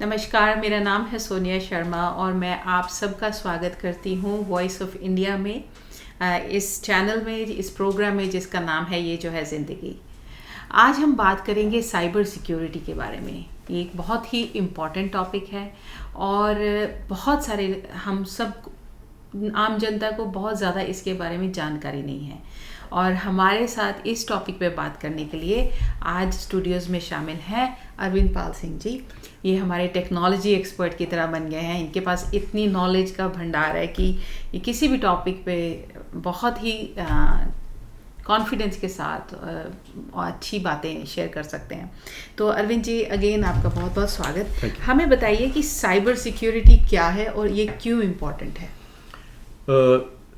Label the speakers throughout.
Speaker 1: नमस्कार, मेरा नाम है सोनिया शर्मा और मैं आप सबका स्वागत करती हूँ वॉइस ऑफ इंडिया में, इस चैनल में, इस प्रोग्राम में जिसका नाम है ये जो है ज़िंदगी। आज हम बात करेंगे साइबर सिक्योरिटी के बारे में। ये एक बहुत ही इम्पॉर्टेंट टॉपिक है और बहुत सारे हम सब आम जनता को बहुत ज़्यादा इसके बारे में जानकारी नहीं है। और हमारे साथ इस टॉपिक पे बात करने के लिए आज स्टूडियोज़ में शामिल हैं अरविंद पाल सिंह जी। ये हमारे टेक्नोलॉजी एक्सपर्ट की तरह बन गए हैं। इनके पास इतनी नॉलेज का भंडार है कि ये किसी भी टॉपिक पे बहुत ही कॉन्फिडेंस के साथ और अच्छी बातें शेयर कर सकते हैं। तो अरविंद जी, अगेन आपका बहुत बहुत स्वागत। हमें बताइए कि साइबर सिक्योरिटी क्या है और ये क्यों इम्पोर्टेंट है।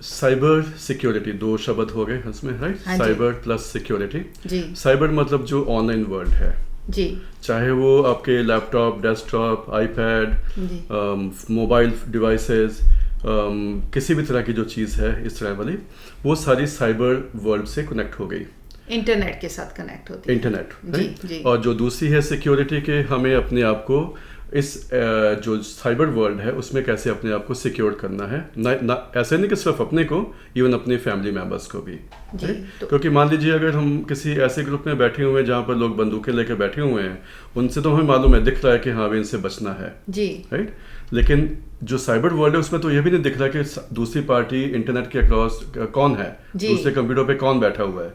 Speaker 2: साइबर सिक्योरिटी दो शब्द हो गए इसमें, राइट? साइबर प्लस सिक्योरिटी जी। साइबर मतलब जो ऑनलाइन वर्ल्ड है जी, चाहे वो आपके laptop, desktop, iPad, mobile devices, किसी भी तरह की जो चीज़ है इस तरह वाली, वो सारी साइबर वर्ल्ड से कनेक्ट हो गई,
Speaker 1: इंटरनेट के साथ कनेक्ट होती है।
Speaker 2: इंटरनेट जी। और जो दूसरी है सिक्योरिटी के, हमें अपने आप को इस जो साइबर वर्ल्ड है उसमें कैसे अपने आप को सिक्योर करना है। ना ऐसे नहीं कि सिर्फ अपने को, इवन अपने फैमिली मेम्बर्स को भी। क्योंकि मान लीजिए अगर हम किसी ऐसे ग्रुप में बैठे हुए हैं जहाँ पर लोग बंदूकें लेकर बैठे हुए हैं, उनसे तो हमें मालूम है, दिख रहा है कि हाँ भी इनसे बचना है जी, राइट? लेकिन जो साइबर वर्ल्ड है उसमें तो ये भी नहीं दिख रहा कि दूसरी पार्टी इंटरनेट के अक्रॉस कौन है, दूसरे कंप्यूटर पे कौन बैठा हुआ है।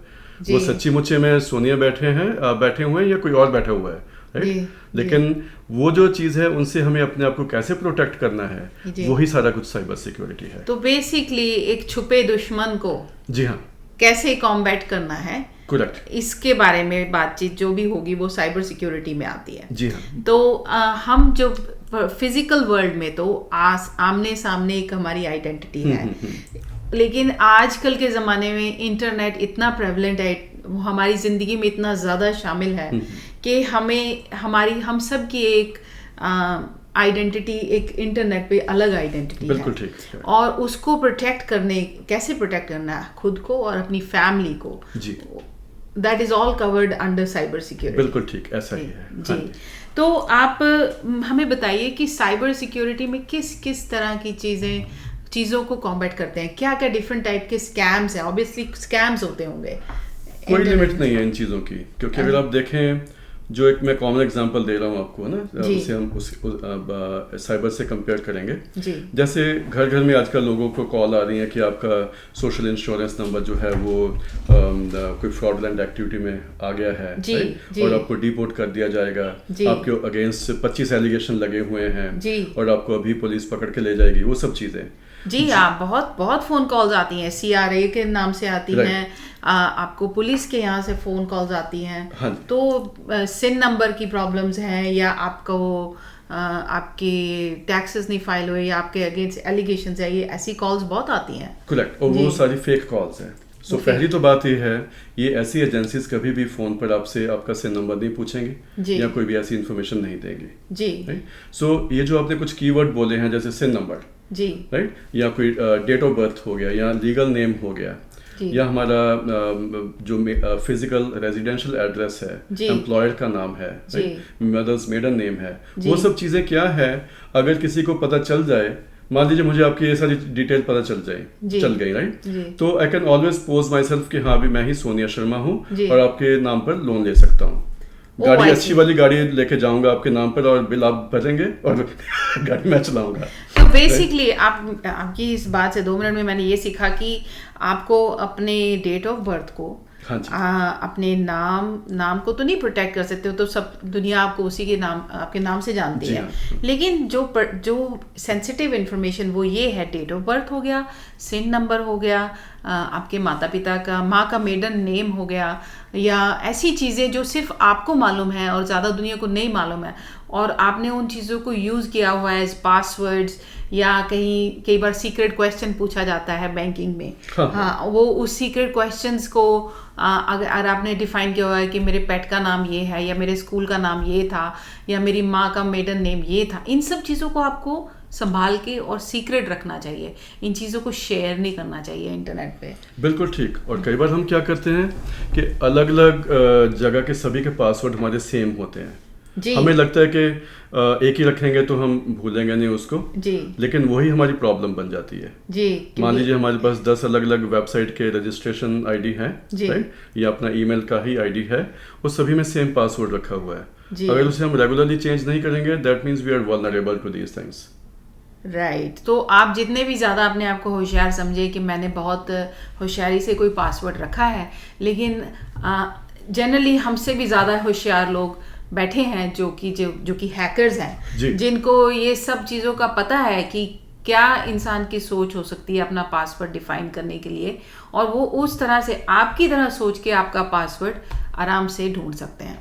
Speaker 2: वो सच्ची मुच्ची में सोनिया बैठे हुए हैं या कोई और बैठा हुआ है, राइट? लेकिन वो जो चीज़ है उनसे हमें अपने आप को कैसे प्रोटेक्ट करना है, वही सारा कुछ साइबर सिक्योरिटी है।
Speaker 1: तो बेसिकली एक छुपे दुश्मन को जी हाँ कैसे कॉम्बैट करना है,
Speaker 2: करेक्ट,
Speaker 1: इसके बारे में बातचीत जो भी होगी वो साइबर सिक्योरिटी में आती है
Speaker 2: जी हाँ।
Speaker 1: तो हम जो फिजिकल वर्ल्ड में तो आमने सामने एक हमारी आइडेंटिटी है, लेकिन आजकल के ज़माने में इंटरनेट इतना प्रेवलेंट है, हमारी ज़िंदगी में इतना ज़्यादा शामिल है कि हम सब की एक आइडेंटिटी एक इंटरनेट पे अलग आइडेंटिटी है।
Speaker 2: बिल्कुल ठीक।
Speaker 1: और उसको कैसे प्रोटेक्ट करना है खुद को और अपनी फैमिली को जी, that is all covered under cyber security.
Speaker 2: बिल्कुल ठीक, ऐसा ही है
Speaker 1: जी। तो आप हमें बताइए कि साइबर सिक्योरिटी में किस किस तरह की चीज़ों को कॉम्बैट करते हैं, क्या क्या डिफरेंट टाइप के स्कैम्स हैं। ऑब्वियसली स्कैम्स होते होंगे,
Speaker 2: कोई लिमिट नहीं है इन चीज़ों की, क्योंकि अगर आप देखें, जो एक मैं कॉमन एग्जांपल दे रहा हूँ आपको, है ना, उसे हम साइबर से कंपेयर करेंगे जी। जैसे घर घर में आजकल लोगों को कॉल आ रही है कि आपका सोशल इंश्योरेंस नंबर जो है वो कोई फ्रॉडलेंट एक्टिविटी में आ गया है जी, जी। और आपको डिपोर्ट कर दिया जाएगा, आपके अगेंस्ट 25 एलिगेशन लगे हुए हैं जी। और आपको अभी पुलिस पकड़ के ले जाएगी, वो सब चीज़ें
Speaker 1: जी हाँ। बहुत बहुत फ़ोन कॉल्स आती हैं, CRA के नाम से आती हैं, आपको पुलिस के यहाँ से फ़ोन कॉल्स आती हैं हाँ। तो सिन नंबर की प्रॉब्लम्स हैं, या आपको आपके टैक्सेस नहीं फाइल हुए, या आपके अगेंस्ट एलिगेशंस है, ये ऐसी कॉल्स बहुत आती हैं।
Speaker 2: करेक्ट, और वो सारी फेक कॉल्स हैं। सो पहली तो बात ये है, ये ऐसी एजेंसीज कभी भी फ़ोन पर आपसे आपका सिन नंबर नहीं पूछेंगी या कोई भी ऐसी इन्फॉर्मेशन नहीं देंगी जी, राइट? सो ये जो आपने कुछ कीवर्ड बोले हैं जैसे सिन नंबर जी, राइट, या कोई डेट ऑफ बर्थ हो गया, या लीगल नेम हो गया, या हमारा जो फिजिकल रेजिडेंशियल एड्रेस है, एम्प्लॉयर का नाम है, मदर्स मेडन नेम है, वो सब चीज़ें क्या है, अगर किसी को पता चल जाए, मान लीजिए मुझे आपकी ये सारी डिटेल पता चल गई, राइट? तो I can always pose my self कि हाँ भी मैं ही सोनिया शर्मा हूँ और आपके नाम पर लोन ले सकता हूँ। गाड़ी अच्छी वाली गाड़ी लेके जाऊंगा आपके नाम पर और बिल आप भरेंगे और गाड़ी मैं चलाऊंगा।
Speaker 1: तो बेसिकली आपकी इस बात से 2 मिनट में मैंने ये सीखा कि आपको अपने डेट ऑफ बर्थ को अपने नाम को तो नहीं प्रोटेक्ट कर सकते हो, तो सब दुनिया आपको उसी के नाम, आपके नाम से जानती है, लेकिन जो सेंसिटिव इंफॉर्मेशन वो ये है, डेट ऑफ बर्थ हो गया, सिन नंबर हो गया, आपके माता पिता का, माँ का मेडन नेम हो गया, या ऐसी चीज़ें जो सिर्फ आपको मालूम है और ज़्यादा दुनिया को नहीं मालूम है, और आपने उन चीज़ों को यूज़ किया हुआ है एज पासवर्ड्स, या कई बार सीक्रेट क्वेश्चन पूछा जाता है बैंकिंग में हाँ, वो उस सीक्रेट क्वेश्चंस को अगर आपने डिफाइन किया हुआ है कि मेरे पेट का नाम ये है, या मेरे स्कूल का नाम ये था, या मेरी माँ का मेडन नेम ये था, इन सब चीज़ों को आपको संभाल के और सीक्रेट रखना चाहिए, इन चीज़ों को शेयर नहीं करना चाहिए इंटरनेट पे।
Speaker 2: बिल्कुल ठीक। और कई बार हम क्या करते हैं कि अलग अलग जगह के सभी के पासवर्ड हमारे सेम होते हैं हमें लगता है कि एक ही रखेंगे तो हम भूलेंगे नहीं उसको जी, लेकिन वही हमारी प्रॉब्लम बन जाती है जी। मान लीजिए हमारे पास 10 अलग अलग वेबसाइट के रजिस्ट्रेशन आईडी हैं, राइट, या अपना ईमेल का ही आईडी है, वो सभी में सेम पासवर्ड रखा हुआ है। अगर उसे हम रेगुलरली चेंज नहीं करेंगे, that means we are vulnerable to these things.
Speaker 1: Right तो आप जितने भी ज़्यादा अपने आप को होशियार समझे कि मैंने बहुत होशियारी से कोई पासवर्ड रखा है, लेकिन जनरली हमसे भी ज़्यादा होशियार लोग बैठे हैं जो कि हैकर्स हैं, जिनको ये सब चीज़ों का पता है कि क्या इंसान की सोच हो सकती है अपना पासवर्ड डिफाइन करने के लिए, और वो उस तरह से आपकी तरह सोच के आपका पासवर्ड आराम से ढूंढ सकते हैं।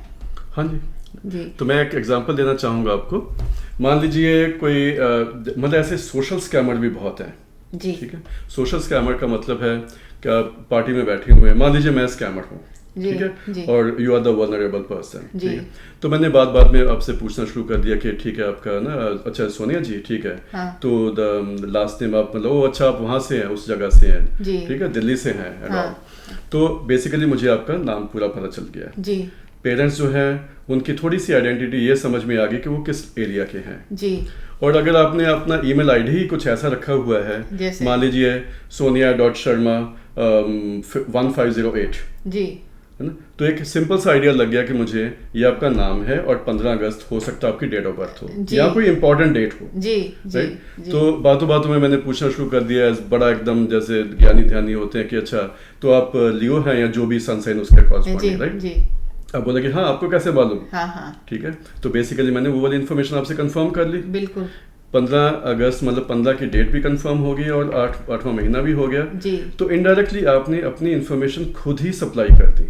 Speaker 2: हाँ जी। तो मैं एक एग्जांपल देना चाहूँगा आपको। मान लीजिए कोई मतलब ऐसे सोशल स्कैमर भी बहुत हैं जी, ठीक है। सोशल स्कैमर का मतलब है कि पार्टी में बैठे हुए हैं, मान लीजिए मैं स्कैमर हूँ, ठीक है, और you are the vulnerable person, ठीक है। तो मैंने बात में आपसे पूछना शुरू कर दिया कि ठीक है आपका ना, अच्छा सोनिया जी, ठीक है, हाँ। तो द लास्ट नेम आप मतलब, ओ अच्छा आप वहाँ से हैं, उस जगह से हैं, ठीक है, दिल्ली से हैं, हाँ। तो बेसिकली मुझे आपका नाम पूरा पता चल गया जी। पेरेंट्स जो हैं उनकी थोड़ी सी आइडेंटिटी ये समझ में आ गई कि वो किस एरिया के हैं जी। और अगर आपने अपना ईमेल आईडी ही कुछ ऐसा रखा हुआ है, मान लीजिए sonia.sharma1508 जी, है ना, तो एक सिंपल सा आइडिया लग गया कि मुझे ये आपका नाम है और 15 अगस्त हो सकता है आपकी डेट ऑफ बर्थ हो या कोई इंपॉर्टेंट डेट हो जी, राइट जी। तो बातों में मैंने पूछना शुरू कर दिया, बड़ा एकदम जैसे ज्ञानी ध्यानी होते हैं कि अच्छा तो आप लियो हैं या जो भी सन साइन उसके कॉरस्पॉन्डिंग, राइट। अब बोले कि हाँ आपको कैसे मालूम, हाँ, ठीक है। तो बेसिकली मैंने वो वाली इन्फॉर्मेशन आपसे कंफर्म कर ली, बिल्कुल। 15 अगस्त मतलब 15 की डेट भी कंफर्म हो गई और 8वां महीना भी हो गया जी। तो इनडायरेक्टली आपने अपनी इन्फॉर्मेशन खुद ही सप्लाई कर दी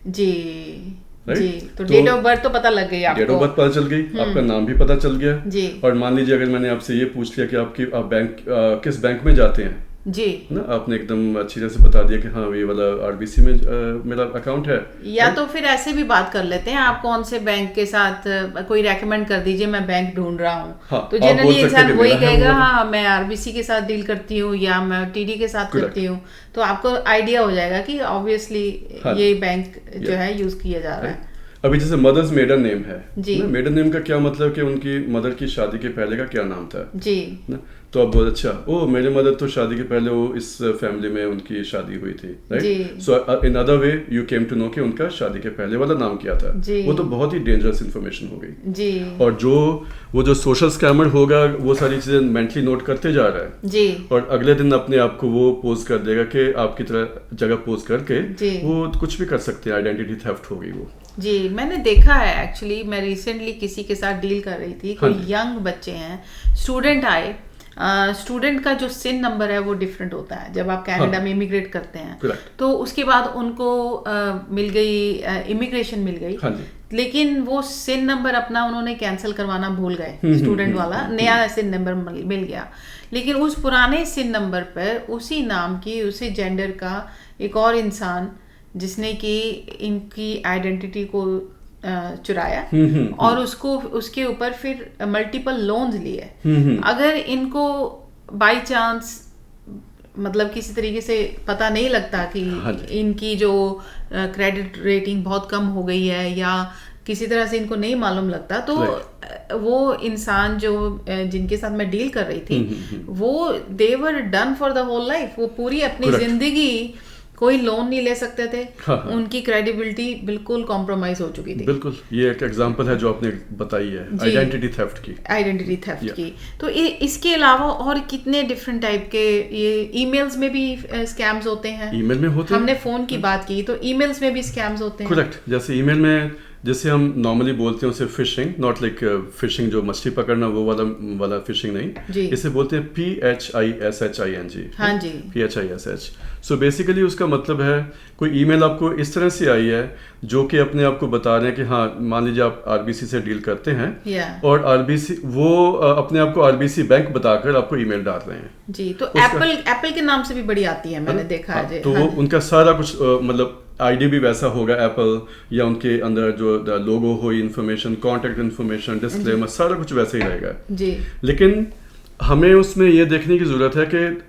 Speaker 2: जी, जी। तो डेट ऑफ बर्थ तो पता लग गई आपको, डेट ऑफ बर्थ पता चल गई, आपका नाम भी पता चल गया जी। और मान लीजिए अगर मैंने आपसे ये पूछ लिया कि आप बैंक किस बैंक में जाते हैं जी, ना, आपने एकदम अच्छी तरह से बता दिया कि हाँ ये वाला आरबीसी में मेरा अकाउंट है, या तो फिर ऐसे भी बात कर लेते हैं, आप कौन से बैंक के साथ कोई रेकमेंड कर दीजिए, मैं बैंक ढूंढ रहा हूँ, हाँ, तो जनरली इंसान वही कहेगा हाँ मैं आरबीसी के साथ डील करती हूँ या मैं टीडी के साथ करती हूँ, तो आपको आइडिया हो जाएगा कि ऑब्वियसली ये बैंक जो है यूज किया जा रहा है। अभी जैसे मदर्स मेडन नेम है जी, मेडन नेम का क्या मतलब कि उनकी मदर की शादी के पहले का क्या नाम था जी, ना, तो अब बहुत अच्छा, ओ मेरे मदर तो शादी के पहले वो इस फैमिली में उनकी शादी हुई थी, right. So in other way you came to know कि उनका शादी के पहले वाला नाम क्या था, वो तो बहुत ही डेंजरस इन्फॉर्मेशन हो गई जी। और वो जो सोशल स्कैमर होगा वो सारी चीजें मेंटली नोट करते जा रहा है जी, और अगले दिन अपने आप को वो पोज कर देगा कि आपकी तरह जगह पोज करके वो कुछ भी कर सकते हैं, आइडेंटिटी थेफ्ट हो गई वो जी। मैंने देखा है एक्चुअली, मैं रिसेंटली किसी के साथ डील कर रही थी, कोई यंग बच्चे हैं, स्टूडेंट आए, स्टूडेंट का जो सिन नंबर है वो डिफरेंट होता है जब आप कनाडा में इमिग्रेट करते हैं, तो उसके बाद उनको मिल गई इमिग्रेशन मिल गई, लेकिन वो सिन नंबर अपना उन्होंने कैंसिल करवाना भूल गए, स्टूडेंट वाला नया सिन नंबर मिल गया, लेकिन उस पुराने सिन नंबर पर उसी नाम की उसी जेंडर का एक और इंसान जिसने कि इनकी आइडेंटिटी को चुराया और उसके ऊपर फिर मल्टीपल लोन्स लिए। अगर इनको बाय चांस मतलब किसी तरीके से पता नहीं लगता कि इनकी जो क्रेडिट रेटिंग बहुत कम हो गई है या किसी तरह से इनको नहीं मालूम लगता, तो वो इंसान जो जिनके साथ मैं डील कर रही थी वो they were done for the whole life, वो पूरी अपनी जिंदगी कोई लोन नहीं ले सकते थे, उनकी क्रेडिबिलिटी बिल्कुल कॉम्प्रोमाइज हो चुकी थी। बिल्कुल, ये एक एग्जांपल है जो आपने बताई है आइडेंटिटी थेफ्ट की। तो इसके अलावा और कितने डिफरेंट टाइप के ये ईमेल्स में भी स्कैम्स होते हैं, ईमेल में होते हैं, हमने फोन की बात की तो ईमेल्स में भी स्कैम्स होते हैं। करेक्ट, जैसे ईमेल में जैसे हम नॉर्मली बोलते हैं उसे फिशिंग, नॉट लाइक फिशिंग जो मछली पकड़ना वो वाला फिशिंग नहीं, इसे बोलते हैं PHISHING, हाँ जी, PHISH। सो बेसिकली उसका मतलब है कोई ईमेल आपको इस तरह से आई है जो कि अपने आप को बता रहे हैं कि हाँ मान लीजिए आप आरबीसी से डील करते हैं और आरबीसी वो अपने आप को आरबीसी बैंक बताकर आपको ईमेल डाल रहे हैं जी। तो एप्पल के नाम से भी बड़ी आती है, मैंने देखा है। तो वो उनका सारा कुछ मतलब आईडी भी वैसा होगा एप्पल, या उनके अंदर जो लोगो हो, इन्फॉर्मेशन, कॉन्टेक्ट इन्फॉर्मेशन, डिस्क्लेमर, सारा कुछ वैसे ही रहेगा जी। लेकिन हमें उसमें ये देखने की जरूरत है कि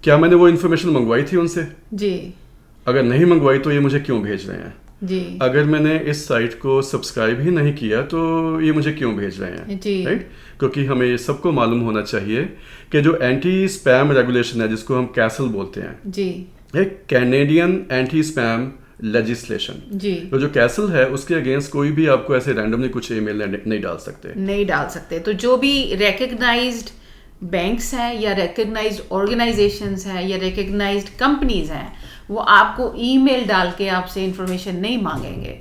Speaker 2: क्या मैंने वो इन्फॉर्मेशन मंगवाई थी उनसे जी, अगर नहीं मंगवाई तो ये मुझे क्यों भेज रहे हैं,
Speaker 1: जी,
Speaker 2: अगर मैंने इस साइट को सब्सक्राइब ही नहीं किया तो ये मुझे क्यों भेज रहे हैं, राइट? क्योंकि हमें ये सबको मालूम होना चाहिए कि जो एंटी स्पैम रेगुलेशन है, जिसको हम कैसल बोलते हैं,
Speaker 1: जी,
Speaker 2: एक कैनेडियन एंटी स्पैम लेजिस्लेशन,
Speaker 1: जी,
Speaker 2: तो जो कैसल है उसके अगेंस्ट कोई भी आपको ऐसे रैंडमली कुछ ईमेल नहीं डाल सकते।
Speaker 1: तो जो भी रिकग्नाइज्ड बैंक्स हैं या रिकग्नाइज्ड ऑर्गेनाइजेशंस हैं या रिकग्नाइज्ड कंपनीज हैं, वो आपको ईमेल डाल के आपसे इंफॉर्मेशन नहीं मांगेंगे।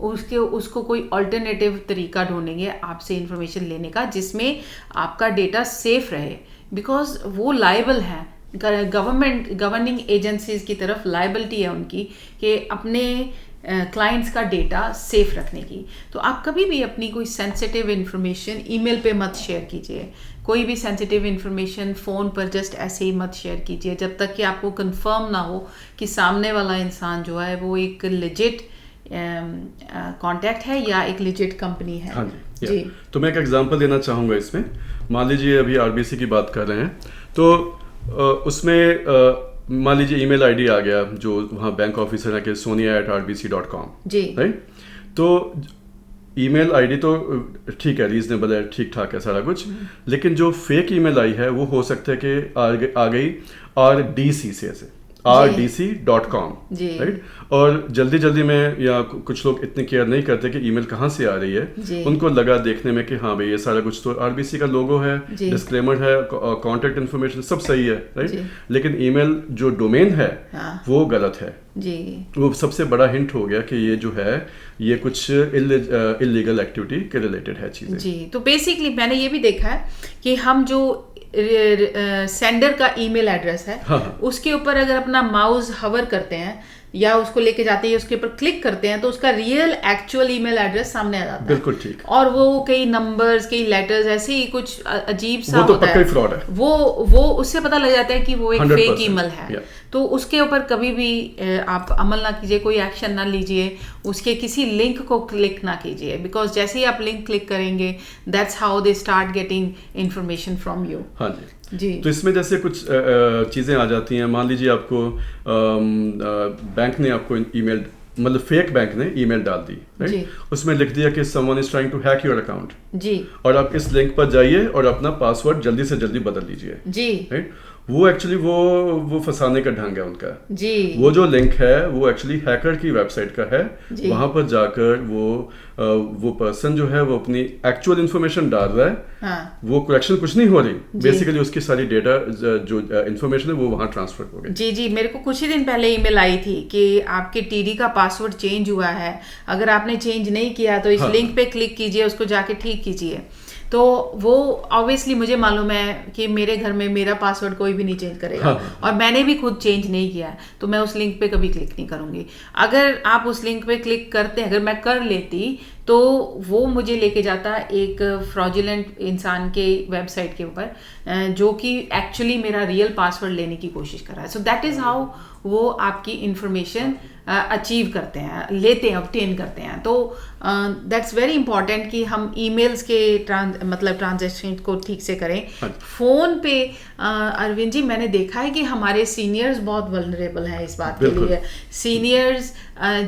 Speaker 1: उसको कोई अल्टरनेटिव तरीका ढूंढेंगे आपसे इंफॉर्मेशन लेने का, जिसमें आपका डेटा सेफ रहे, बिकॉज वो लायबल है। गवर्निंग एजेंसीज की तरफ लायबिलिटी है उनकी कि अपने क्लाइंट्स का डेटा सेफ रखने की। तो आप कभी भी अपनी कोई सेंसिटिव इन्फॉर्मेशन ईमेल पे मत शेयर कीजिए। कोई भी सेंसिटिव इन्फॉर्मेशन फ़ोन पर जस्ट ऐसे ही मत शेयर कीजिए जब तक कि आपको कंफर्म ना हो कि सामने वाला इंसान जो है वो एक लेजिट कॉन्टैक्ट है या एक लेजिट कंपनी है।
Speaker 2: हाँ जी। तो मैं एक एग्जांपल देना चाहूँगा इसमें। मान लीजिए अभी आरबीसी की बात कर रहे हैं, तो उसमें मान लीजिए ईमेल आईडी आ गया जो वहाँ बैंक ऑफिसर है कि sonia@rbc.com,
Speaker 1: जी,
Speaker 2: राइट? तो ईमेल आईडी तो ठीक है, रीजनेबल है, ठीक ठाक है सारा कुछ, लेकिन जो फेक ईमेल आई है वो हो सकता है कि आ गई RDC से rdc.com, राइट? और जल्दी जल्दी में, या कुछ लोग इतने केयर नहीं करते कि ईमेल कहाँ से आ रही है, उनको लगा देखने में कि हाँ भाई ये सारा कुछ तो आरबीसी का लोगो है, डिस्क्लेमर है, कॉन्टैक्ट इन्फॉर्मेशन सब सही है, राइट? लेकिन ईमेल जो डोमेन है वो गलत है।
Speaker 1: जी,
Speaker 2: वो सबसे बड़ा हिंट हो गया कि ये जो है ये कुछ इलीगल एक्टिविटी के रिलेटेड है चीजें।
Speaker 1: जी, तो बेसिकली मैंने ये भी देखा है कि हम जो सेंडर का ईमेल एड्रेस है, उसके ऊपर अगर अपना माउस हवर करते हैं या उसको लेके जाते हैं, उसके ऊपर क्लिक करते हैं, तो उसका रियल एक्चुअल ईमेल एड्रेस सामने आ जाता है।
Speaker 2: बिल्कुल ठीक।
Speaker 1: और वो कई नंबर्स, कई लेटर्स, ऐसे ही कुछ अजीब सा
Speaker 2: वो तो होता है। फ्रॉड है
Speaker 1: वो उससे पता लग जाता है कि वो एक फेक ईमेल है। तो उसके ऊपर कभी भी आप अमल ना कीजिए, कोई एक्शन ना लीजिए, उसके किसी लिंक को क्लिक ना कीजिए, बिकॉज जैसे ही आप लिंक क्लिक करेंगे that's how they start getting information from you.
Speaker 2: हाँ जी। तो इसमें जैसे कुछ चीज़ें आ जाती हैं। मान लीजिए आपको बैंक ने आपको ईमेल, मतलब फेक बैंक ने ईमेल डाल दी, राइट? उसमें लिख दिया कि someone is trying to hack your account,
Speaker 1: जी,
Speaker 2: और आप इस लिंक पर जाइए और अपना पासवर्ड जल्दी से जल्दी बदल लीजिए,
Speaker 1: जी,
Speaker 2: राइट? वो एक्चुअली वो फंसाने का ढंग है उनका,
Speaker 1: जी।
Speaker 2: वो जो लिंक है वो एक्चुअली हैकर की वेबसाइट का है। वहां पर जाकर वो पर्सन जो है वो अपनी एक्चुअल इंफॉर्मेशन डाल रहा है।
Speaker 1: हाँ।
Speaker 2: वो करेक्शन कुछ नहीं हो रही, बेसिकली उसकी सारी डेटा जो इंफॉर्मेशन है वो वहां ट्रांसफर हो गई।
Speaker 1: जी, मेरे को कुछ ही दिन पहले ईमेल आई थी कि आपके टीडी का पासवर्ड चेंज हुआ है, अगर आपने चेंज नहीं किया तो इस लिंक पे क्लिक कीजिए, उसको जाके ठीक कीजिए। तो वो ऑब्वियसली मुझे मालूम है कि मेरे घर में मेरा पासवर्ड कोई भी नहीं चेंज करेगा, और मैंने भी खुद चेंज नहीं किया है, तो मैं उस लिंक पे कभी क्लिक नहीं करूंगी। अगर आप उस लिंक पे क्लिक करते, अगर मैं कर लेती, तो वो मुझे लेके जाता एक फ्रॉडुलेंट इंसान के वेबसाइट के ऊपर, जो कि एक्चुअली मेरा रियल पासवर्ड लेने की कोशिश कर रहा है। सो दैट इज़ हाउ वो आपकी इंफॉर्मेशन अचीव करते हैं, लेते हैं, ऑब्टेन करते हैं। तो दैट्स वेरी इंपॉर्टेंट कि हम ईमेल्स के ट्रांजैक्शन को ठीक से करें। फ़ोन पे अरविंद जी, मैंने देखा है कि हमारे सीनियर्स बहुत वल्नरेबल हैं इस बात के लिए। सीनियर्स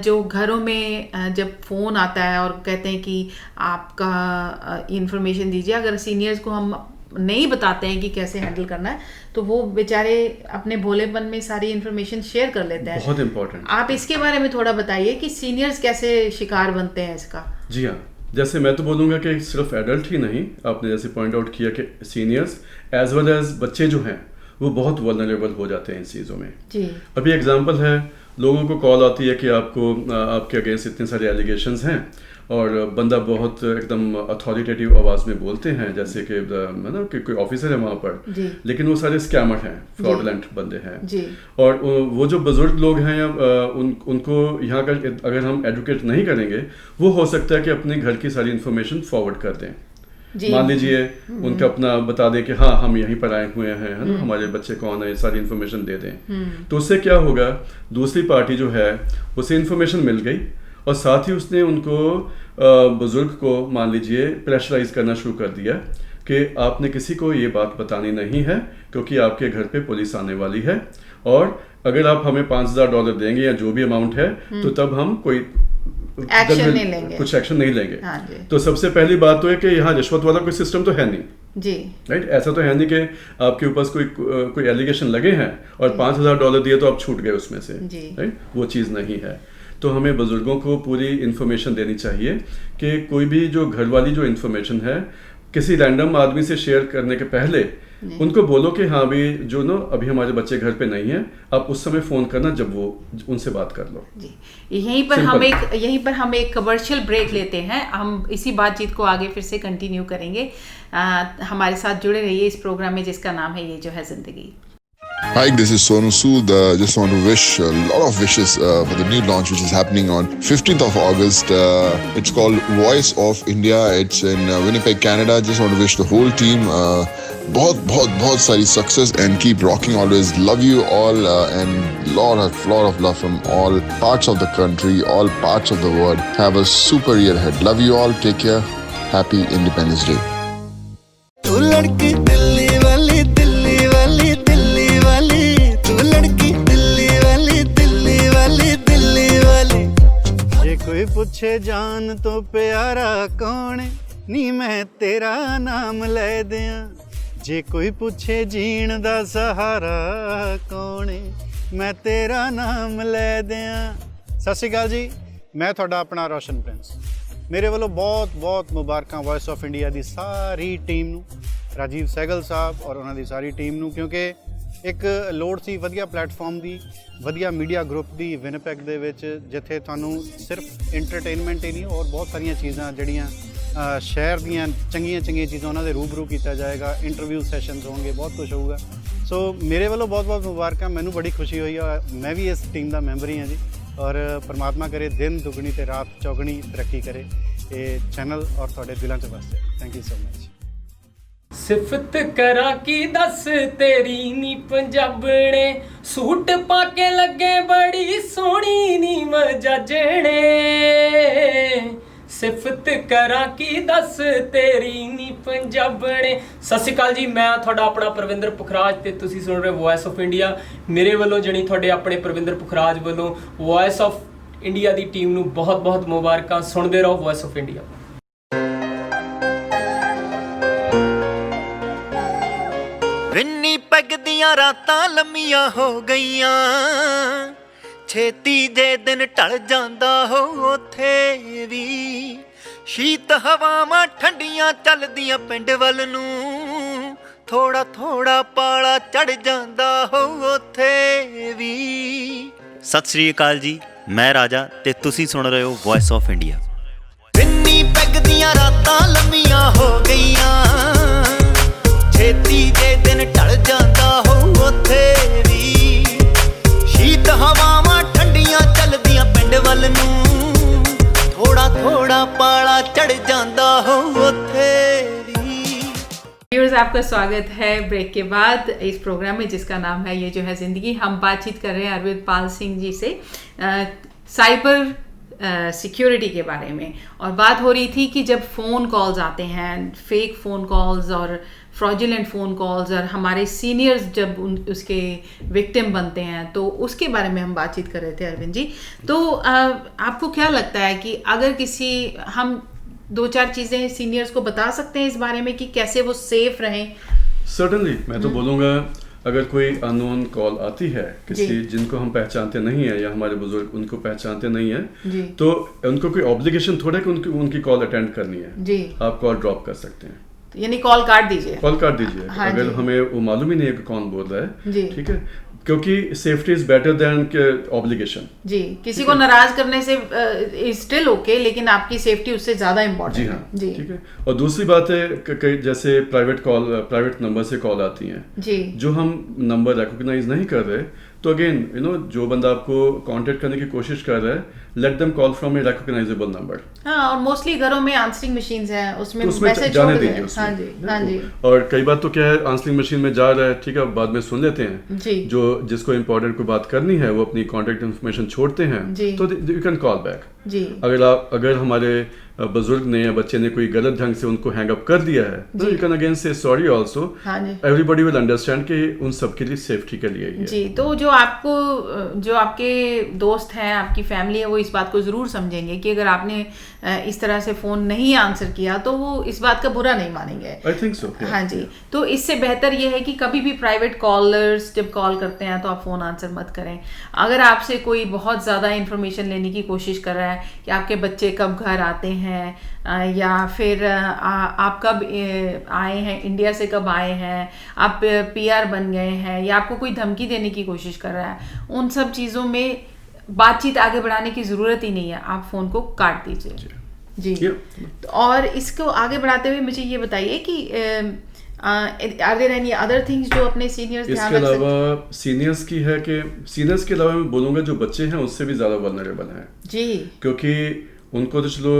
Speaker 1: जो घरों में जब फ़ोन आता है और कहते हैं कि आपका इंफॉर्मेशन दीजिए, अगर सीनियर्स को हम नहीं बताते हैं कि कैसे हैंडल करना है, तो वो बेचारे अपने भोलेपन में सारी इन्फॉर्मेशन शेयर कर लेते हैं।
Speaker 2: बहुत इंपॉर्टेंट।
Speaker 1: आप इसके बारे में थोड़ा बताइए कि सीनियर्स कैसे शिकार बनते हैं इसका।
Speaker 2: जी हाँ, जैसे मैं तो बोलूँगा कि सिर्फ एडल्ट ही नहीं, आपने जैसे पॉइंट आउट किया कि सीनियर्स एज वेल एज बच्चे जो हैं वो बहुत वल्नरेबल हो जाते हैं इन चीज़ों में।
Speaker 1: जी।
Speaker 2: अभी एग्जांपल है, लोगों को कॉल आती है कि आपके अगेंस्ट इतने सारे एलिगेशंस हैं, और बंदा बहुत एकदम अथॉरिटेटिव आवाज़ में बोलते हैं, जैसे कि मतलब कि कोई ऑफिसर है वहाँ पर, लेकिन वो सारे स्कैमर हैं, फ्रॉडलेंट बंदे हैं। और वो जो बुजुर्ग लोग हैं या उनको यहाँ का अगर हम एडवोकेट नहीं करेंगे, वो हो सकता है कि अपने घर की सारी इन्फॉर्मेशन फॉरवर्ड कर दें। मान लीजिए उनका अपना बता दें कि हाँ हम यहीं पर आए हुए हैं, है ना, हमारे बच्चे कौन है, सारी इन्फॉर्मेशन दे दें। तो उससे क्या होगा, दूसरी पार्टी जो है उसे इन्फॉर्मेशन मिल गई, और साथ ही उसने उनको बुजुर्ग को मान लीजिए प्रेशराइज करना शुरू कर दिया कि आपने किसी को ये बात बतानी नहीं है, क्योंकि आपके घर पे पुलिस आने वाली है, और अगर आप हमें $5,000 देंगे या जो भी अमाउंट है, तो तब हम कोई
Speaker 1: एक्शन नहीं लेंगे,
Speaker 2: कुछ एक्शन नहीं लेंगे।
Speaker 1: हाँ जी।
Speaker 2: तो सबसे पहली बात तो है कि यहाँ रिश्वत वाला कोई सिस्टम तो है नहीं
Speaker 1: जी,
Speaker 2: राइट। ऐसा तो है नहीं कि आपके ऊपर कोई एलिगेशन लगे हैं और $5,000 दिए तो आप छूट गए उसमें से, राइट। वो चीज़ नहीं है। तो हमें बुजुर्गों को पूरी इन्फॉर्मेशन देनी चाहिए कि कोई भी जो घर वाली जो इन्फॉर्मेशन है किसी रैंडम आदमी से शेयर करने के पहले उनको बोलो कि हाँ भी जो ना अभी हमारे बच्चे घर पे नहीं है, आप उस समय फोन करना जब वो उनसे बात कर लो।
Speaker 1: जी, यहीं पर हम एक कमर्शियल ब्रेक लेते हैं। हम इसी बातचीत को आगे फिर से कंटिन्यू करेंगे। हमारे साथ जुड़े रहिए इस प्रोग्राम में जिसका नाम है ये जो है जिंदगी।
Speaker 3: Hi, this is Sonu Sood. Just want to wish a lot of wishes for the new launch which is happening on 15th of August. It's called Voice of India. It's in Winnipeg, Canada. Just want to wish the whole team बहुत सारी success and keep rocking always. Love you all and lot of love from all parts of the country, all parts of the world. Have a super year ahead. Love you all. Take care. Happy Independence Day.
Speaker 4: तू लड़की दिल्ली वाली दिल्ली वाली दिल्ली वाली, तू लड़की दिल्ली वाली दिल्ली वाली दिल्ली वाली। जे कोई पूछे जान तो प्यारा कौन है, नी मैं तेरा नाम ले दियां। जे कोई पूछे जीण दा सहारा कौन है, मैं तेरा नाम ले दियां। सत श्री अकाल जी, मैं ਤੁਹਾਡਾ ਆਪਣਾ ਰੋਸ਼ਨ ਪ੍ਰਿੰਸ। ਮੇਰੇ ਵੱਲੋਂ ਬਹੁਤ ਮੁਬਾਰਕਾਂ voice of India the sorry team ਨੂੰ, ਰਾਜੀਵ ਸਹਿਗਲ ਸਾਹਿਬ ਔਰ ਉਹਨਾਂ ਦੀ ਸਾਰੀ ਟੀਮ ਨੂੰ, ਕਿਉਂਕਿ ਇੱਕ ਲੋੜ ਸੀ ਵਧੀਆ ਪਲੇਟਫਾਰਮ ਦੀ, ਵਧੀਆ ਮੀਡੀਆ ਗਰੁੱਪ ਦੀ ਵਿਨਿਪੈਗ ਦੇ ਵਿੱਚ, ਜਿੱਥੇ ਤੁਹਾਨੂੰ ਸਿਰਫ ਇੰਟਰਟੇਨਮੈਂਟ ਹੀ ਨਹੀਂ ਔਰ ਬਹੁਤ ਸਾਰੀਆਂ ਚੀਜ਼ਾਂ ਜਿਹੜੀਆਂ ਸ਼ਹਿਰ ਦੀਆਂ ਚੰਗੀਆਂ ਚੀਜ਼ਾਂ ਉਹਨਾਂ ਦੇ ਰੂਬਰੂ ਕੀਤਾ ਜਾਏਗਾ, ਇੰਟਰਵਿਊ ਸੈਸ਼ਨਸ ਹੋਣਗੇ, ਬਹੁਤ ਕੁਝ ਹੋਊਗਾ। ਸੋ ਮੇਰੇ ਵੱਲੋਂ ਬਹੁਤ ਮੁਬਾਰਕਾਂ। ਮੈਨੂੰ ਬੜੀ ਖੁਸ਼ੀ ਹੋਈ ਆ, ਮੈਂ ਵੀ ਇਸ ਟੀਮ ਦਾ ਮੈਂਬਰ ਹੀ ਹਾਂ ਜੀ। ਔਰ ਪਰਮਾਤਮਾ ਕਰੇ ਦਿਨ ਦੁਗਣੀ ਤੇ ਰਾਤ ਚੌਗਣੀ ਤਰੱਕੀ ਕਰੇ ਇਹ ਚੈਨਲ ਔਰ ਤੁਹਾਡੇ ਦਿਲਾਂ 'ਚ ਵਸੇ। Thank you so much.
Speaker 5: ਸਿਫਤ ਕਰਾਂ ਕੀ ਦੱਸ ਤੇਰੀ ਨੀ ਪੰਜਾਬਣੇ, ਸੂਟ ਪਾ ਕੇ ਲੱਗੇ ਬੜੀ ਸੋਹਣੀ ਨੀ ਮਜਾਜਣੇ। ਸਿਫਤ ਕਰਾਂ ਕੀ ਦੱਸ ਤੇਰੀ ਨੀ ਪੰਜਾਬਣੇ। ਸਤਿ ਸ਼੍ਰੀ ਅਕਾਲ ਜੀ, ਮੈਂ ਤੁਹਾਡਾ ਆਪਣਾ ਪ੍ਰਵਿੰਦਰ ਪੁਖਰਾਜ ਤੇ ਤੁਸੀਂ ਸੁਣ ਰਹੇ ਵੌਇਸ ਆਫ ਇੰਡੀਆ। ਮੇਰੇ ਵੱਲੋਂ ਜਣੀ ਤੁਹਾਡੇ ਆਪਣੇ ਪ੍ਰਵਿੰਦਰ ਪੁਖਰਾਜ ਵੱਲੋਂ voice of India the team ਨੂੰ ਬਹੁਤ ਮੁਬਾਰਕਾਂ। ਸੁਣਦੇ ਰਹੋ ਵੌਇਸ ਆਫ ਇੰਡੀਆ।
Speaker 4: ਵਿਨੀਪੈਗ ਦੀਆਂ ਰਾਤਾਂ ਲੰਮੀਆਂ ਹੋ ਗਈਆਂ, ਛੇਤੀ ਜੇ ਦਿਨ ਢਲ ਜਾਂਦਾ ਹੋ ਉੱਥੇ ਵੀ। ਸ਼ੀਤ ਹਵਾਵਾਂ ਠੰਡੀਆਂ ਚੱਲਦੀਆਂ ਪਿੰਡ ਵੱਲ ਨੂੰ, ਥੋੜਾ ਪਾਲਾ ਚੜ ਜਾਂਦਾ ਹੋ ਉੱਥੇ ਵੀ।
Speaker 6: ਸਤਿ ਸ਼੍ਰੀ ਅਕਾਲ ਜੀ, ਮੈਂ ਰਾਜਾ ਤੇ ਤੁਸੀਂ ਸੁਣ ਰਹੇ ਹੋ ਵੌਇਸ ਆਫ ਇੰਡੀਆ।
Speaker 4: ਵਿਨੀਪੈਗ ਦੀਆਂ ਰਾਤਾਂ ਲੰਮੀਆਂ ਹੋ ਗਈਆਂ, ਛੇਤੀ ਜੇ ਦਿਨ ਢਲ ਜਾਂਦਾ ਹੋ ਉੱਥੇ ਵੀ। ਸ਼ੀਤ ਹਵਾਵਾਂ ਠੰਡੀਆਂ ਚੱਲਦੀਆਂ ਪਿੰਡ ਵੱਲ ਨੂੰ, ਥੋੜਾ ਪਾਲਾ ਚੜ ਜਾਂਦਾ ਹੋ ਉੱਥੇ ਵੀ।
Speaker 1: व्यूअर्स, आपका स्वागत है ब्रेक के बाद इस प्रोग्राम में जिसका नाम है ये जो है ज़िंदगी। हम बातचीत कर रहे हैं अरविंद पाल सिंह जी से साइबर सिक्योरिटी के बारे में, और बात हो रही थी कि जब फ़ोन कॉल्स आते हैं, फेक फ़ोन कॉल्स और फ्रॉडुलेंट फ़ोन कॉल्स, और हमारे सीनियर्स जब उसके विक्टिम बनते हैं, तो उसके बारे में हम बातचीत कर रहे थे अरविंद जी। तो आपको क्या लगता है कि अगर हम 2-4 चीज़ें सीनियर्स को बता सकते हैं इस बारे में कि कैसे वो सेफ रहें?
Speaker 2: सर्टनली, मैं तो बोलूँगा अगर कोई अननोन कॉल आती है किसी जिनको हम पहचानते नहीं है या हमारे बुजुर्ग उनको पहचानते नहीं है, तो उनको कोई ऑब्लिगेशन थोड़ा है कि उनकी कॉल अटेंड करनी है। आप कॉल ड्रॉप कर सकते हैं,
Speaker 1: यानी कॉल काट दीजिए।
Speaker 2: हाँ, अगर हमें वो मालूम ही नहीं है कि कौन बोल रहा है, ठीक है, क्योंकि safety is better than obligation.
Speaker 1: जी, किसी को नाराज करने से इज स्टिल ओके, लेकिन आपकी सेफ्टी उससे ज्यादा इम्पोर्टेंट है।
Speaker 2: जी, ठीक है। और दूसरी बात है जैसे प्राइवेट नंबर से कॉल आती हैं जी, जो हम नंबर रिकॉग्नाइज नहीं कर रहे, तो अगेन जो बंदा आपको कांटेक्ट करने की कोशिश कर रहा है, let them call from A recognisable number.
Speaker 1: हाँ, और मोस्टली घरों में आंसरिंग मशीन्स हैं, उसमें मैसेज
Speaker 2: जाने दीजिए।
Speaker 1: हाँ जी।
Speaker 2: और कई बार तो क्या है, आंसरिंग मशीन में जा रहा है, ठीक है, बाद में सुन लेते हैं जी, जिसको इम्पोर्टेंट कोई बात करनी है वो अपनी कॉन्टेक्ट इन्फॉर्मेशन छोड़ते हैं, तो यू कैन कॉल बैक जी। अगर हमारे बुजुर्ग ने या बच्चे ने कोई गलत ढंग से उनको हैंग अप कर दिया है, तो यू कैन अगेन से sorry also. Everybody will understand कि उन सब के लिए सेफ्टी के लिए
Speaker 1: जी। तो जो आपके दोस्त हैं, आपकी फैमिली है, वो इस बात को ज़रूर समझेंगे कि अगर आपने इस तरह से फ़ोन नहीं आंसर किया तो वो इस बात का बुरा नहीं मानेंगे।
Speaker 2: I think so.
Speaker 1: हाँ जी, तो इससे बेहतर ये है कि कभी भी प्राइवेट कॉलर्स जब कॉल करते हैं तो आप फ़ोन आंसर मत करें। अगर आपसे कोई बहुत ज़्यादा इन्फॉर्मेशन लेने की कोशिश कर रहा है कि आपके बच्चे कब घर आते हैं या फिर आप कब आए हैं, इंडिया से कब आए हैं, आप PR बन गए हैं, या आपको कोई धमकी देने की कोशिश कर रहा है, उन सब चीज़ों में बातचीत आगे बढ़ाने की ज़रूरत ही नहीं है। आप फ़ोन को काट दीजिए जी। और इसको आगे बढ़ाते हुए मुझे ये बताइए कि are there any other things जो अपने सीनियर्स ध्यान रख सकते हैं?
Speaker 2: इसके अलावा सीनियर्स की है कि सीनियर्स के अलावा मैं बोलूँगा जो बच्चे हैं उससे भी ज़्यादा वल्नरेबल हैं
Speaker 1: जी,
Speaker 2: क्योंकि उनको तो चलो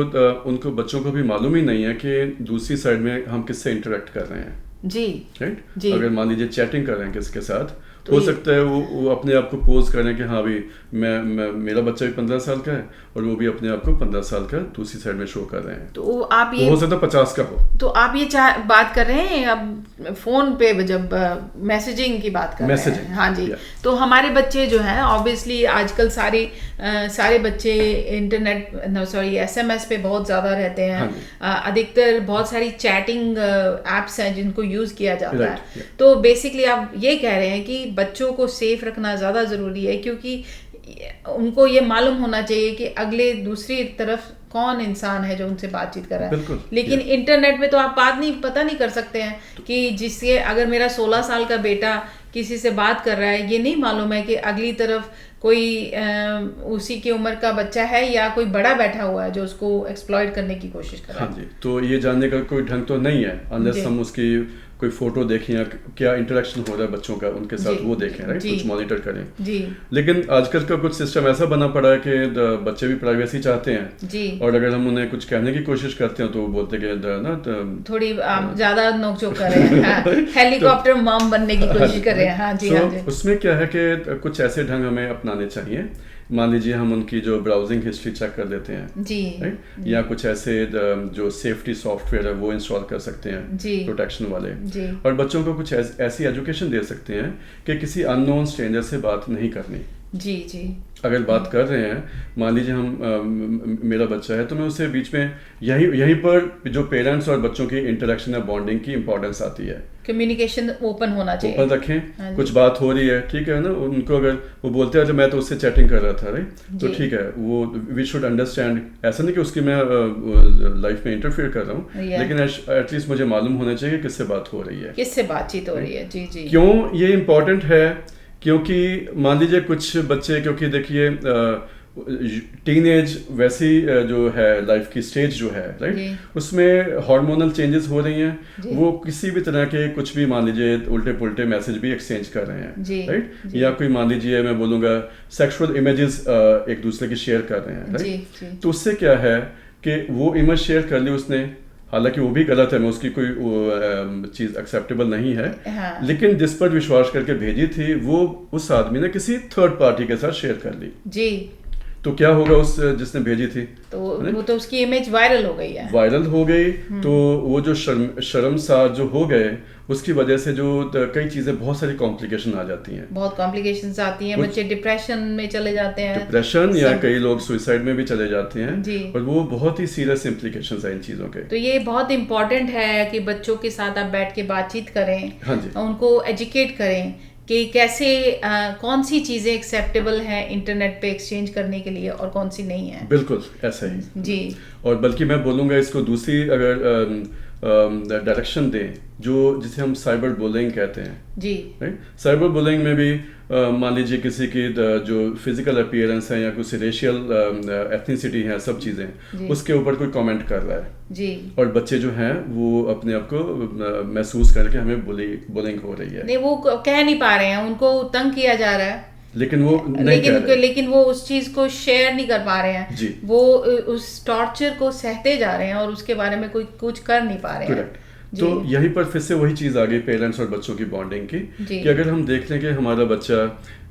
Speaker 2: उनको बच्चों को भी मालूम ही नहीं है कि दूसरी साइड में हम किससे इंटरेक्ट कर रहे हैं
Speaker 1: जी,
Speaker 2: राइट
Speaker 1: जी।
Speaker 2: अगर मान लीजिए चैटिंग कर रहे हैं किसके साथ
Speaker 1: तो
Speaker 2: हो सकता है वो अपने आप को पोज करें कि हाँ भाई मैं मेरा बच्चा भी 15 साल का है और वो भी अपने आप को 15 साल का दूसरी साइड में शो कर रहे हैं,
Speaker 1: तो आप ये
Speaker 2: हो सकता है 50 का हो।
Speaker 1: तो आप ये बात कर रहे हैं अब फोन पे जब मैसेजिंग की बात कर रहे हैं, हाँ जी, तो हमारे बच्चे जो हैं ऑब्वियसली आजकल सारे बच्चे SMS पे बहुत ज़्यादा रहते हैं। अधिकतर बहुत सारी चैटिंग एप्स हैं जिनको यूज़ किया जाता है। तो बेसिकली आप ये कह रहे हैं कि बच्चों को सेफ रखना ज़्यादा ज़रूरी है क्योंकि उनको ये मालूम होना चाहिए कि अगले दूसरी तरफ कौन इंसान है जो उनसे बातचीत कर रहा है। लेकिन इंटरनेट में तो आप पता नहीं कर सकते हैं कि जिससे अगर मेरा 16 साल का बेटा किसी से बात कर रहा है, ये नहीं मालूम है कि अगली तरफ कोई उसी की उम्र का बच्चा है या कोई बड़ा बैठा हुआ है जो उसको एक्सप्लॉइट करने की कोशिश कर रहा है।
Speaker 2: हाँ जी, तो ये जानने का कोई ढंग तो नहीं है अनलेस हम उसकी कोई फोटो देखें या क्या इंटरेक्शन हो रहा है बच्चों का उनके साथ वो देखें, राइट, कुछ मॉनिटर करें जी। लेकिन आजकल का कुछ सिस्टम ऐसा बना पड़ा है कि बच्चे भी प्राइवेसी चाहते हैं जी। और अगर हम उन्हें कुछ कहने की कोशिश करते हैं तो वो बोलते हैं ना
Speaker 1: थोड़ी आप ज्यादा नोकझोंक कर रहे हैं, हेलीकॉप्टर मॉम बनने की कोशिश कर रहे हैं। हाँ जी, हाँ जी।
Speaker 2: उसमें क्या है कि कुछ ऐसे ढंग हमें अपनाने चाहिए। मान लीजिए हम उनकी जो ब्राउजिंग हिस्ट्री चेक कर देते हैं जी, या कुछ ऐसे जो सेफ्टी सॉफ्टवेयर है वो इंस्टॉल कर सकते हैं प्रोटेक्शन वाले जी। और बच्चों को कुछ ऐसी एजुकेशन दे सकते हैं कि किसी अननोन स्ट्रेंजर से बात नहीं करनी जी जी। अगर बात कर रहे हैं, मान लीजिए हम मेरा बच्चा है तो मैं उससे बीच में यहीं पर जो पेरेंट्स और बच्चों की इंटरेक्शन या बॉन्डिंग की इंपॉर्टेंस आती है।
Speaker 1: कम्युनिकेशन ओपन होना चाहिए,
Speaker 2: ओपन रखें। कुछ बात हो रही है, ठीक है ना, उनको अगर वो बोलते हैं तो मैं तो उससे चैटिंग कर रहा था, राइट, तो ठीक है, वो वी शुड अंडरस्टैंड। ऐसा नहीं कि उसकी मैं लाइफ में इंटरफेयर कर रहा हूँ, लेकिन एटलीस्ट मुझे मालूम होना चाहिए किससे बात हो रही है,
Speaker 1: किससे बातचीत हो रही है जी जी।
Speaker 2: क्यों ये इम्पोर्टेंट है? क्योंकि मान लीजिए कुछ बच्चे, क्योंकि देखिए टीनेज वैसी जो है लाइफ की स्टेज जो है, राइट, उसमें हार्मोनल चेंजेस हो रही हैं, वो किसी भी तरह के कुछ भी मान लीजिए उल्टे पुल्टे मैसेज भी एक्सचेंज कर रहे हैं, राइट, या कोई मान लीजिए मैं बोलूँगा सेक्सुअल इमेजेस एक दूसरे की शेयर कर रहे हैं, राइट, तो उससे क्या है कि वो इमेज शेयर कर ली उसने, हालांकि वो भी गलत है, मैं उसकी कोई चीज़ एक्सेप्टेबल नहीं है, लेकिन जिस पर विश्वास करके भेजी थी वो उस आदमी ने किसी थर्ड पार्टी के साथ शेयर कर ली जी। तो क्या होगा उस जिसने भेजी थी,
Speaker 1: तो वो तो उसकी इमेज वायरल हो गई है,
Speaker 2: वायरल हो गई। तो वो जो शर्मसार जो हो गए, उसकी वजह से जो कई चीजें, बहुत सारी कॉम्प्लिकेशन आ जाती हैं,
Speaker 1: बहुत कॉम्प्लिकेशंस आती हैं, बच्चे डिप्रेशन में चले जाते हैं,
Speaker 2: डिप्रेशन या कई लोग सुसाइड में भी चले जाते हैं जी। और वो बहुत ही सीरियस इम्प्लीकेशंस हैं इन चीजों के।
Speaker 1: तो ये बहुत इंपॉर्टेंट है कि बच्चों के साथ आप बैठ के बातचीत करें, हाँ जी, उनको एजुकेट करें कि कैसे कौन सी चीज़ें एक्सेप्टेबल हैं इंटरनेट पे एक्सचेंज करने के लिए और कौन सी नहीं है।
Speaker 2: बिल्कुल ऐसा ही जी। और बल्कि मैं बोलूँगा इसको दूसरी अगर डायरेक्शन दें, जो जिसे हम साइबर बुलिंग कहते हैं जी, राइट, साइबर बुलिंग में भी मान लीजिए किसी की जो फिजिकल अपीयरेंस है या कुछ रेशियल एथनिसिटी है, सब चीज़ें उसके ऊपर कोई कमेंट कर रहा है जी, और बच्चे जो हैं वो अपने आप को महसूस करके हमें बुलिंग हो रही है,
Speaker 1: नहीं वो कह नहीं पा रहे हैं, उनको तंग किया जा रहा है,
Speaker 2: लेकिन वो नहीं
Speaker 1: लेकिन वो उस चीज को शेयर नहीं कर पा रहे हैं जी। वो उस टॉर्चर को सहते जा रहे हैं और उसके बारे में कोई कुछ कर नहीं पा रहे हैं।
Speaker 2: तो यहीं पर फिर से वही चीज़ आ गई पेरेंट्स और बच्चों की बॉन्डिंग की, कि अगर हम देख लें कि हमारा बच्चा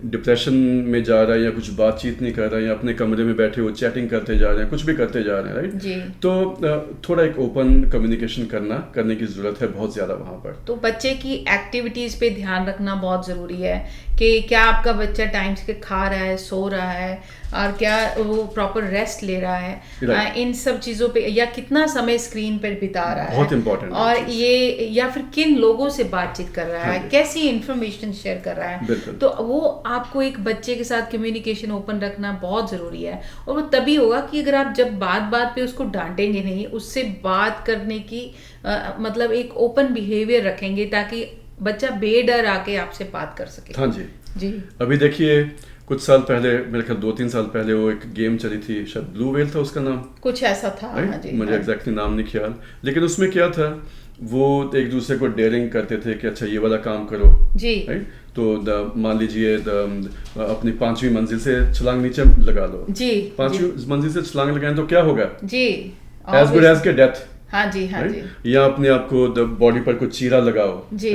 Speaker 2: डिप्रेशन में जा रहा है या कुछ बातचीत नहीं कर रहा है या अपने कमरे में बैठे वो चैटिंग करते जा रहे हैं, कुछ भी करते जा रहे हैं, राइट
Speaker 1: जी।
Speaker 2: तो थोड़ा एक ओपन कम्युनिकेशन करने की ज़रूरत है बहुत ज़्यादा वहाँ पर।
Speaker 1: तो बच्चे की एक्टिविटीज़ पे ध्यान रखना बहुत ज़रूरी है कि क्या आपका बच्चा टाइम से खा रहा है, सो रहा है, और क्या वो प्रॉपर रेस्ट ले रहा है, इन सब चीज़ों पे, या कितना समय स्क्रीन पर बिता रहा है,
Speaker 2: बहुत इंपॉर्टेंट,
Speaker 1: और ये या फिर किन लोगों से बातचीत कर रहा है, कैसी इंफॉर्मेशन शेयर कर रहा है। तो वो आपको एक बच्चे के साथ कम्युनिकेशन ओपन रखना बहुत ज़रूरी है। और वो तभी होगा कि अगर आप जब बात पे उसको डांटेंगे नहीं, उससे बात करने की मतलब एक ओपन बिहेवियर रखेंगे ताकि बच्चा बेडर आके आपसे बात कर सके।
Speaker 2: हाँ जी
Speaker 1: जी।
Speaker 2: अभी देखिए कुछ साल पहले, मेरे ख्याल 2-3 साल पहले, वो एक गेम चली थी, शायद ब्लू व्हेल था उसका नाम,
Speaker 1: कुछ ऐसा था। हाँ जी,
Speaker 2: मुझे एग्जैक्टली नाम नहीं ख्याल, लेकिन उसमें क्या था, वो एक दूसरे को डेयरिंग करते थे कि अच्छा ये वाला काम करो
Speaker 1: जी,
Speaker 2: तो मान लीजिए अपनी 5वीं मंजिल से छलांग नीचे लगा लो
Speaker 1: जी,
Speaker 2: 5वीं मंजिल से छलांग लगाएं तो क्या होगा
Speaker 1: जी,
Speaker 2: एज गुड एज के डेथ।
Speaker 1: हाँ जी, हाँ जी।
Speaker 2: या अपने आप को बॉडी पर कुछ चीरा लगाओ जी,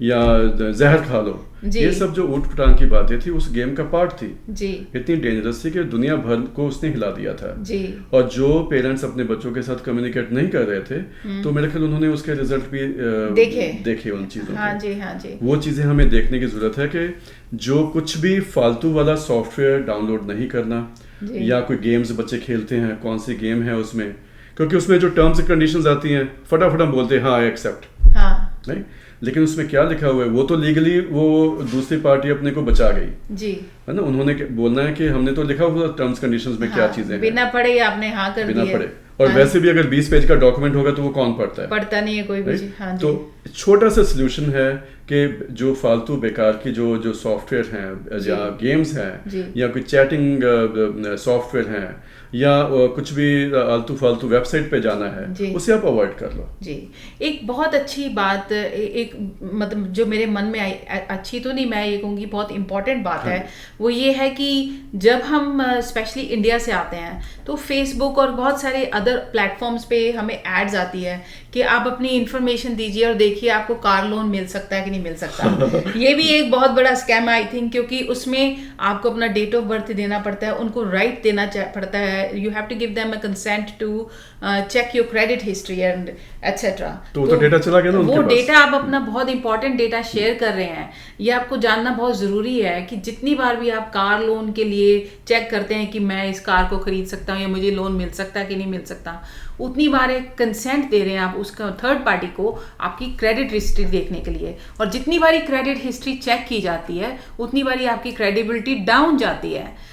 Speaker 2: या जहर खा लो, ये सब जो ऊट पटांग की बातें थी उस गेम का पार्ट थी जी। इतनी डेंजरस थी कि दुनिया भर को उसने हिला दिया था जी। और जो पेरेंट्स अपने बच्चों के साथ कम्युनिकेट नहीं कर रहे थे तो मेरे ख्याल उन्होंने उसके रिजल्ट भी देखे उन चीजों
Speaker 1: हाँ जी, हाँ जी।
Speaker 2: वो चीजें हमें देखने की जरूरत है कि जो कुछ भी फालतू वाला सॉफ्टवेयर डाउनलोड नहीं करना, या कोई गेम्स बच्चे खेलते हैं, कौन सी गेम है उसमें, क्योंकि उसमें जो टर्म्स एंड कंडीशंस आती हैं फटाफट हम बोलते हैं हाँ आई एक्सेप्ट, नहीं, लेकिन उसमें क्या लिखा हुआ है वो तो लीगली वो दूसरी पार्टी अपने को बचा गई जी, है ना। उन्होंने बोलना है कि हमने तो लिखा हुआ टर्म्स कंडीशंस में क्या चीजें हैं,
Speaker 1: बिना पढ़े आपने हाँ कर दिया,
Speaker 2: बिना पढ़े। और वैसे भी अगर 20 पेज का डॉक्यूमेंट होगा तो वो कौन पढ़ता है,
Speaker 1: पढ़ता नहीं है कोई भी। हाँ जी।
Speaker 2: तो छोटा सा सोल्यूशन है कि जो फालतू बेकार की जो सॉफ्टवेयर हैं या गेम्स हैं या कोई चैटिंग सॉफ्टवेयर हैं या कुछ भी आलतू फालतू वेबसाइट पे जाना है उसे आप अवॉइड कर लो जी।
Speaker 1: एक बहुत अच्छी बात, एक मतलब जो मेरे मन में आई, अच्छी तो नहीं, मैं ये कहूँगी बहुत इंपॉर्टेंट बात है, वो ये है कि जब हम स्पेशली इंडिया से आते हैं तो फेसबुक और बहुत सारे अदर प्लेटफॉर्म्स पे हमें एड्स आती है कि आप अपनी इंफॉर्मेशन दीजिए और देखिए आपको कार लोन मिल सकता है कि नहीं मिल सकता। ये भी एक बहुत बड़ा स्कैम है आई थिंक, क्योंकि उसमें आपको अपना डेट ऑफ बर्थ देना पड़ता है, उनको राइट देना पड़ता है, you have to give them a consent to check your credit history and etc.
Speaker 2: तो डेटा चला गया ना उनके
Speaker 1: वो
Speaker 2: पास।
Speaker 1: डेटा आप अपना बहुत इंपॉर्टेंट डेटा शेयर कर रहे हैं, ये आपको जानना बहुत ज़रूरी है कि जितनी बार भी आप कार लोन के लिए चेक करते हैं कि मैं इस कार को खरीद सकता हूँ या मुझे लोन मिल सकता है कि नहीं मिल सकता, उतनी बार एक कंसेंट दे रहे हैं आप उसका थर्ड पार्टी को आपकी क्रेडिट हिस्ट्री देखने के लिए। और जितनी बारी क्रेडिट हिस्ट्री चेक की जाती है उतनी बारी आपकी क्रेडिबिलिटी डाउन जाती है।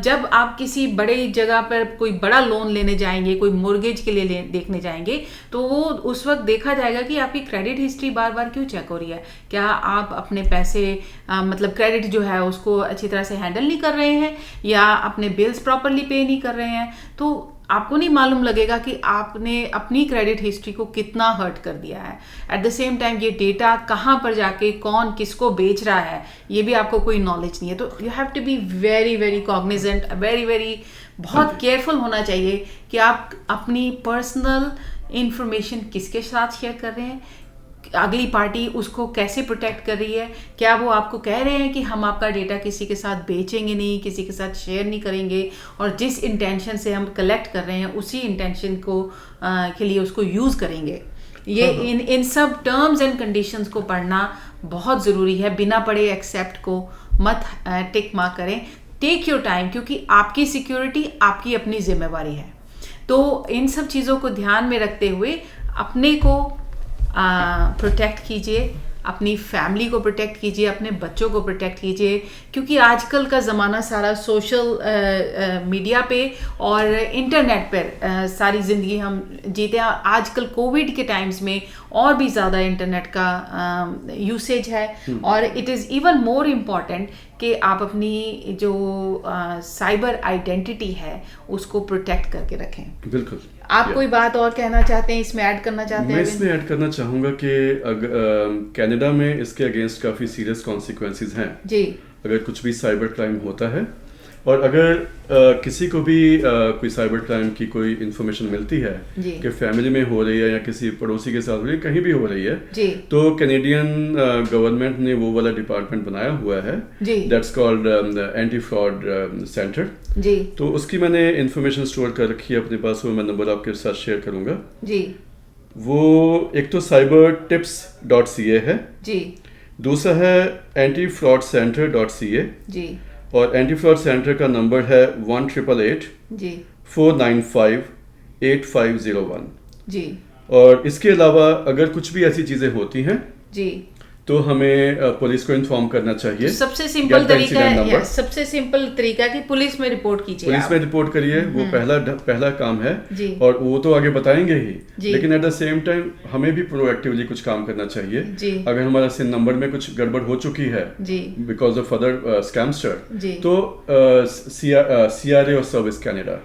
Speaker 1: जब आप किसी बड़े जगह पर कोई बड़ा लोन लेने जाएंगे, कोई मोर्गेज के लिए देखने जाएंगे, तो वो उस वक्त देखा जाएगा कि आपकी क्रेडिट हिस्ट्री बार बार क्यों चेक हो रही है, क्या आप अपने पैसे मतलब क्रेडिट जो है उसको अच्छी तरह से हैंडल नहीं कर रहे हैं या अपने बिल्स प्रॉपरली पे नहीं कर रहे हैं, तो आपको नहीं मालूम लगेगा कि आपने अपनी क्रेडिट हिस्ट्री को कितना हर्ट कर दिया है। एट द सेम टाइम ये डेटा कहाँ पर जाके कौन किसको बेच रहा है ये भी आपको कोई नॉलेज नहीं है। तो you have to be very very cognizant, very बहुत केयरफुल होना चाहिए कि आप अपनी पर्सनल इंफॉर्मेशन किसके साथ शेयर कर रहे हैं, अगली पार्टी उसको कैसे प्रोटेक्ट कर रही है, क्या वो आपको कह रहे हैं कि हम आपका डेटा किसी के साथ बेचेंगे नहीं, किसी के साथ शेयर नहीं करेंगे, और जिस इंटेंशन से हम कलेक्ट कर रहे हैं उसी इंटेंशन को के लिए उसको यूज़ करेंगे। ये इन सब टर्म्स एंड कंडीशंस को पढ़ना बहुत ज़रूरी है। बिना पढ़े एक्सेप्ट को मत टिक मार्क करें, टेक योर टाइम, क्योंकि आपकी सिक्योरिटी आपकी अपनी जिम्मेवारी है। तो इन सब चीज़ों को ध्यान में रखते हुए अपने को प्रोटेक्ट कीजिए, अपनी फैमिली को प्रोटेक्ट कीजिए, अपने बच्चों को प्रोटेक्ट कीजिए, क्योंकि आजकल का ज़माना सारा सोशल मीडिया पे और इंटरनेट पर सारी ज़िंदगी हम जीते हैं। आजकल कोविड के टाइम्स में और भी ज़्यादा इंटरनेट का यूसेज है, और it is even more important कि आप अपनी जो साइबर आइडेंटिटी है उसको प्रोटेक्ट करके रखें।
Speaker 2: बिल्कुल।
Speaker 1: आप कोई बात और कहना चाहते हैं, इसमें ऐड करना चाहते हैं?
Speaker 2: मैं इसमें ऐड करना चाहूँगा कि कनाडा में इसके अगेंस्ट काफ़ी सीरियस कॉन्सिक्वेंसेस हैं जी। अगर कुछ भी साइबर क्राइम होता है और अगर किसी को भी कोई साइबर क्राइम की कोई इंफॉर्मेशन मिलती है कि फैमिली में हो रही है या किसी पड़ोसी के साथ हो रही है, कहीं भी हो रही है, तो कैनेडियन गवर्नमेंट ने वो वाला डिपार्टमेंट बनाया हुआ है, that's called anti fraud centre. तो उसकी मैंने इंफॉर्मेशन स्टोर कर रखी है अपने पास, वो मैं नंबर आपके साथ शेयर करूंगा। वो एक तो cybertips.ca है, दूसरा है antifraudcenter.ca, और एंटी फ्रॉड सेंटर का नंबर है 1-888-495-8501। और इसके अलावा अगर कुछ भी ऐसी चीजें होती हैं तो हमें पुलिस को इन्फॉर्म करना चाहिए।
Speaker 1: तो सबसे सिंपल तरीका कि पुलिस में रिपोर्ट कीजिए,
Speaker 2: पुलिस में रिपोर्ट करिए, वो पहला काम है। और वो तो आगे बताएंगे ही, लेकिन एट द सेम टाइम हमें भी प्रोएक्टिवली कुछ काम करना चाहिए। अगर हमारा सिन नंबर में कुछ गड़बड़ हो चुकी है बिकॉज ऑफ अदर स्कैमस्टर, तो CRA और सर्विस कैनेडा,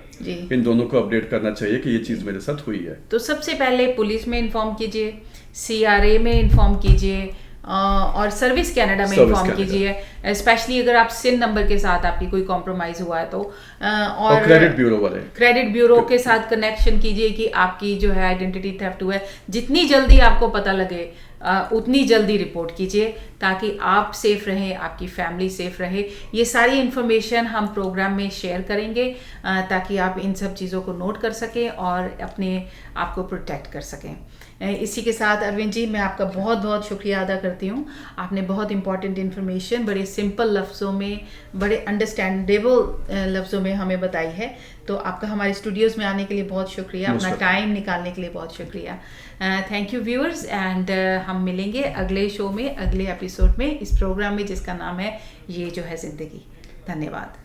Speaker 2: इन दोनों को अपडेट करना चाहिए कि ये चीज मेरे साथ हुई है।
Speaker 1: तो सबसे पहले पुलिस में इन्फॉर्म कीजिए, CRA में इन्फॉर्म कीजिए, और सर्विस कनाडा में इन्फॉर्म कीजिए, स्पेशली अगर आप सिन नंबर के साथ आपकी कोई कॉम्प्रोमाइज हुआ है तो, और क्रेडिट ब्यूरो के साथ कनेक्शन कीजिए कि आपकी जो है आइडेंटिटी थेफ्ट हुआ है। जितनी जल्दी आपको पता लगे उतनी जल्दी रिपोर्ट कीजिए, ताकि आप सेफ रहें, आपकी फैमिली सेफ रहे। ये सारी इन्फॉर्मेशन हम प्रोग्राम में शेयर करेंगे ताकि आप इन सब चीज़ों को नोट कर सकें और अपने आप को प्रोटेक्ट कर सकें। इसी के साथ अरविंद जी, मैं आपका बहुत बहुत शुक्रिया अदा करती हूँ। आपने बहुत इंपॉर्टेंट इन्फॉर्मेशन बड़े सिंपल लफ्ज़ों में, बड़े अंडरस्टैंडेबल लफ्ज़ों में हमें बताई है। तो आपका हमारे स्टूडियोज़ में आने के लिए बहुत शुक्रिया, अपना टाइम निकालने के लिए बहुत शुक्रिया। थैंक यू व्यूअर्स, एंड हम मिलेंगे अगले शो में, अगले एपिसोड में, इस प्रोग्राम में जिसका नाम है ये जो है ज़िंदगी। धन्यवाद।